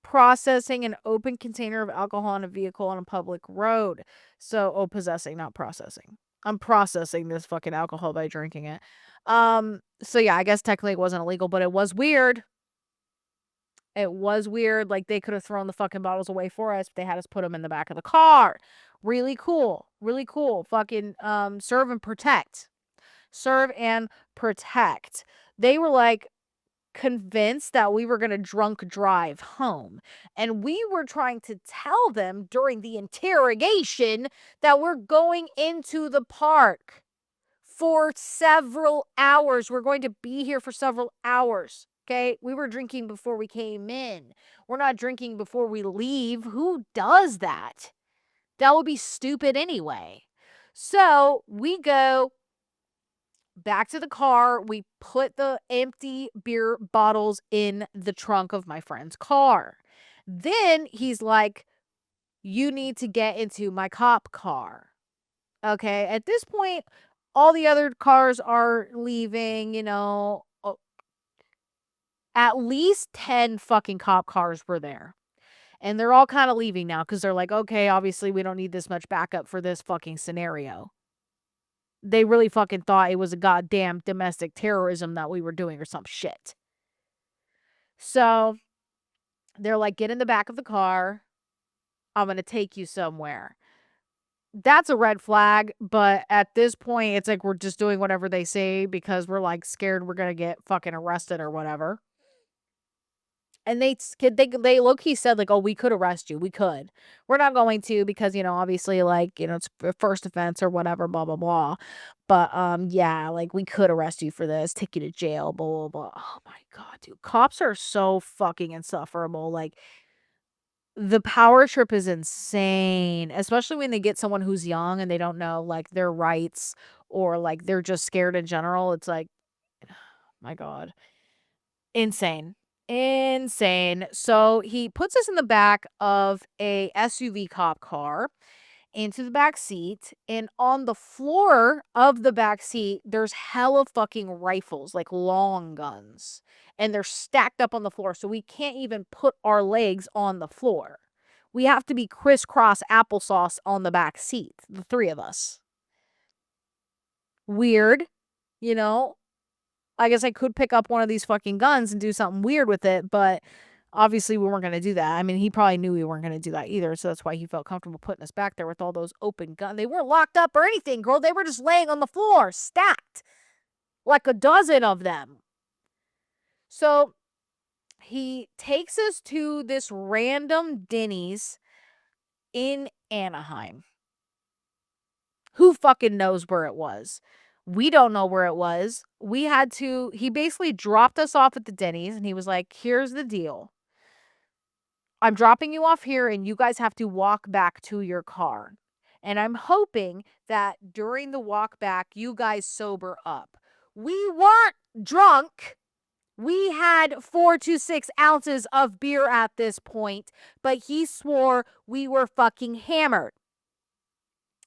processing an open container of alcohol in a vehicle on a public road. So, possessing, not processing. I'm processing this fucking alcohol by drinking it. So yeah, I guess technically it wasn't illegal, but it was weird. It was weird. Like, they could have thrown the fucking bottles away for us, but they had us put them in the back of the car. Really cool. Really cool. Fucking serve and protect. Serve and protect. They were like convinced that we were going to drunk drive home. And we were trying to tell them during the interrogation that we're going into the park for several hours. We're going to be here for several hours. Okay. We were drinking before we came in. We're not drinking before we leave. Who does that? That would be stupid anyway. So we go back to the car. We put the empty beer bottles in the trunk of my friend's car. Then he's like, you need to get into my cop car. Okay. At this point, all the other cars are leaving, at least 10 fucking cop cars were there. And they're all kind of leaving now because they're like, okay, obviously we don't need this much backup for this fucking scenario. They really fucking thought it was a goddamn domestic terrorism that we were doing or some shit. So they're like, get in the back of the car. I'm going to take you somewhere. That's a red flag. But at this point, it's like we're just doing whatever they say because we're like scared we're going to get fucking arrested or whatever. And they low-key said, like, oh, we could arrest you. We could. We're not going to because, obviously, like, it's a first offense or whatever, blah, blah, blah. But, yeah, like, we could arrest you for this, take you to jail, blah, blah, blah. Oh, my God, dude. Cops are so fucking insufferable. Like, the power trip is insane, especially when they get someone who's young and they don't know, like, their rights or, like, they're just scared in general. It's like, my God. Insane. Insane. So he puts us in the back of a SUV cop car into the back seat. And on the floor of the back seat, there's hella fucking rifles, like long guns. And they're stacked up on the floor. So we can't even put our legs on the floor. We have to be crisscross applesauce on the back seat, the three of us. Weird, you know? I guess I could pick up one of these fucking guns and do something weird with it, but obviously we weren't going to do that. I mean, he probably knew we weren't going to do that either, so that's why he felt comfortable putting us back there with all those open guns. They weren't locked up or anything, girl. They were just laying on the floor, stacked, like a dozen of them. So he takes us to this random Denny's in Anaheim. Who fucking knows where it was? We don't know where it was. He basically dropped us off at the Denny's and he was like, here's the deal. I'm dropping you off here and you guys have to walk back to your car. And I'm hoping that during the walk back, you guys sober up. We weren't drunk. We had 4 to 6 ounces of beer at this point, but he swore we were fucking hammered.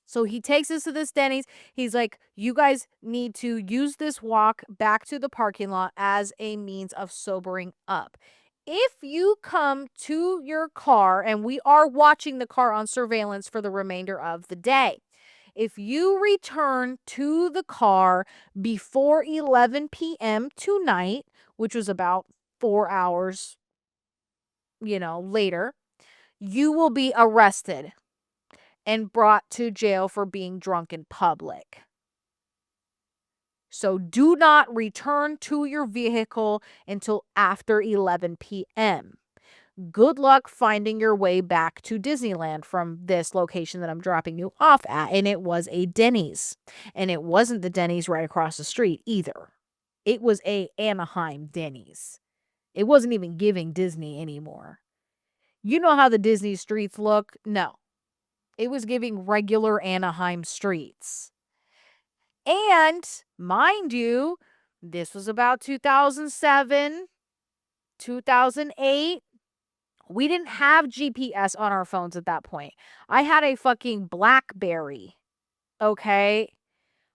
So he takes us to this Denny's. He's like, you guys need to use this walk back to the parking lot as a means of sobering up. If you come to your car, and we are watching the car on surveillance for the remainder of the day, if you return to the car before 11 p.m. tonight, which was about 4 hours, later, you will be arrested and brought to jail for being drunk in public. So do not return to your vehicle until after 11 p.m. Good luck finding your way back to Disneyland from this location that I'm dropping you off at. And it was a Denny's. And it wasn't the Denny's right across the street either. It was a Anaheim Denny's. It wasn't even giving Disney anymore. You know how the Disney streets look? No. It was giving regular Anaheim streets. And mind you, this was about 2007, 2008. We didn't have GPS on our phones at that point. I had a fucking BlackBerry. Okay?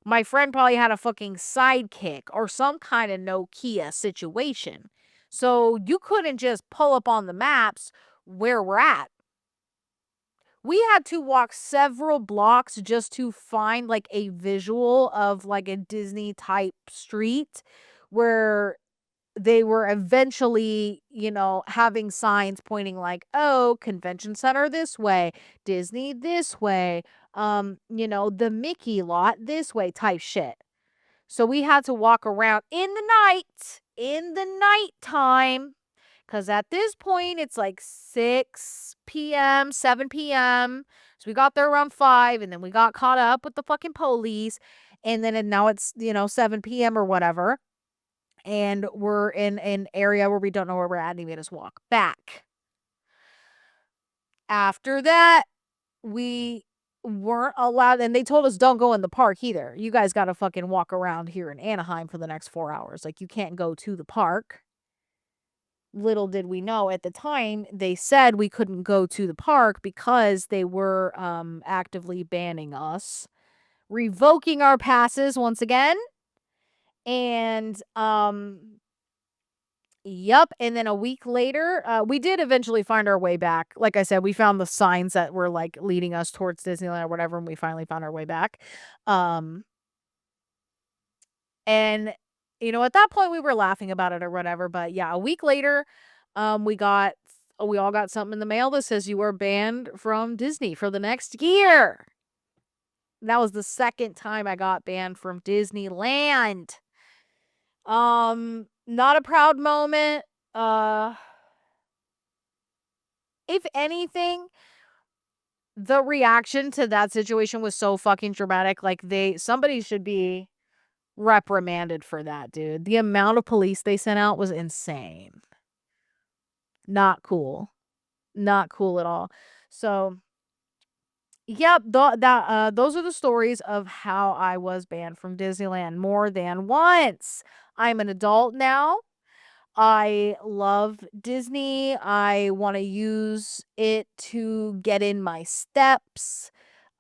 My friend probably had a fucking Sidekick or some kind of Nokia situation. So you couldn't just pull up on the maps where we're at. We had to walk several blocks just to find like a visual of like a Disney type street where they were eventually, having signs pointing like, oh, convention center this way, Disney this way, the Mickey lot this way type shit. So we had to walk around in the nighttime, because at this point it's like 6 p.m., 7 p.m. So we got there around 5, and then we got caught up with the fucking police. And now it's, 7 p.m. or whatever. And we're in an area where we don't know where we're at, and we made us walk back. After that, we weren't allowed, and they told us don't go in the park either. You guys got to fucking walk around here in Anaheim for the next 4 hours. Like, you can't go to the park. Little did we know at the time, they said we couldn't go to the park because they were actively banning us, revoking our passes once again. And yep. And then a week later, we did eventually find our way back. Like I said, we found the signs that were like leading us towards Disneyland or whatever, and we finally found our way back. Um, and at that point we were laughing about it or whatever. But yeah, a week later, we all got something in the mail that says you were banned from Disney for the next year. That was the second time I got banned from Disneyland. Not a proud moment. If anything, the reaction to that situation was so fucking dramatic. Like, somebody should be reprimanded for that, dude. The amount of police they sent out was insane. Not cool. Not cool at all. So, yep, those are the stories of how I was banned from Disneyland more than once. I'm an adult now. I love Disney. I want to use it to get in my steps.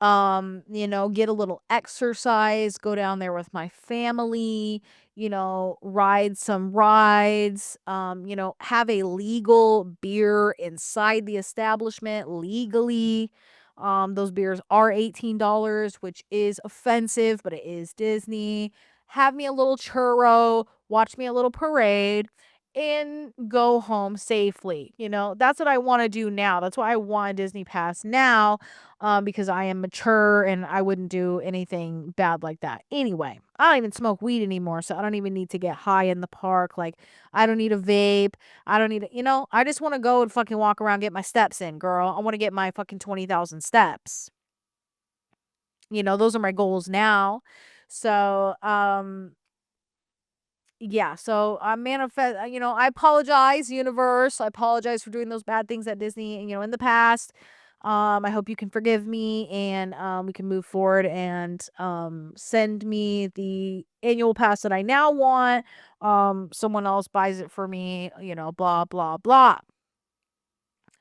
Get a little exercise, go down there with my family, ride some rides, have a legal beer inside the establishment legally. Those beers are $18, which is offensive, but it is Disney. Have me a little churro, watch me a little parade, and go home safely. That's what I want to do now. That's why I want a Disney pass now, because I am mature and I wouldn't do anything bad like that. Anyway, I don't even smoke weed anymore, so I don't even need to get high in the park. Like, I don't need a vape. I don't need I just want to go and fucking walk around, get my steps in, girl. I want to get my fucking 20,000 steps. Those are my goals now. So, yeah, so I manifest, I apologize, universe. I apologize for doing those bad things at Disney, in the past. I hope you can forgive me, and we can move forward, and send me the annual pass that I now want. Someone else buys it for me, blah blah blah.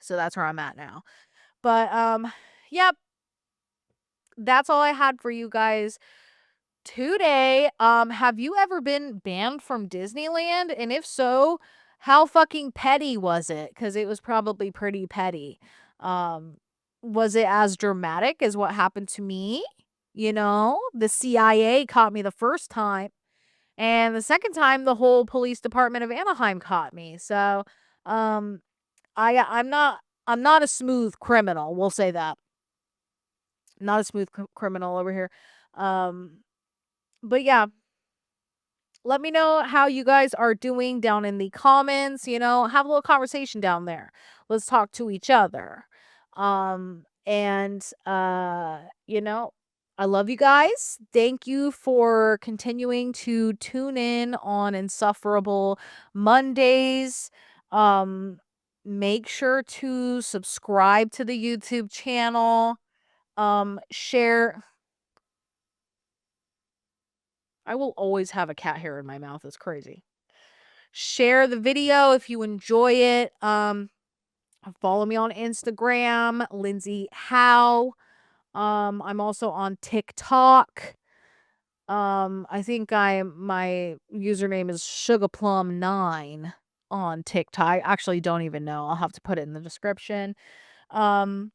So that's where I'm at now. But yep, that's all I had for you guys today. Have you ever been banned from Disneyland? And if so, how fucking petty was it? Because it was probably pretty petty. Um, was it as dramatic as what happened to me? The CIA caught me the first time, and the second time, the whole police department of Anaheim caught me. So, um, I'm not a smooth criminal. We'll say that. Not a smooth criminal over here. Um, but yeah, let me know how you guys are doing down in the comments. Have a little conversation down there. Let's talk to each other. And I love you guys. Thank you for continuing to tune in on Insufferable Mondays. Um, make sure to subscribe to the YouTube channel. Share. I will always have a cat hair in my mouth. It's crazy. Share the video if you enjoy it. Follow me on Instagram, Lindsay Howe. I'm also on TikTok. I think my username is sugarplum9 on TikTok. I actually don't even know. I'll have to put it in the description. Um,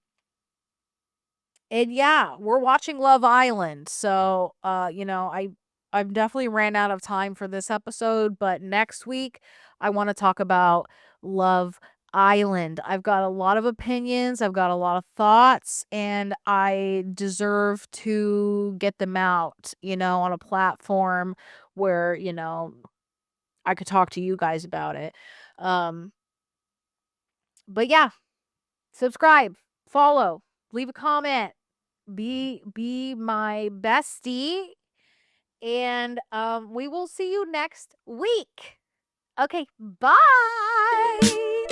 and yeah, we're watching Love Island. So, I've definitely ran out of time for this episode, but next week I want to talk about Love Island. I've got a lot of opinions, I've got a lot of thoughts, and I deserve to get them out, on a platform where, I could talk to you guys about it. Um, but yeah, subscribe, follow, leave a comment, be my bestie, and we will see you next week. Okay, bye.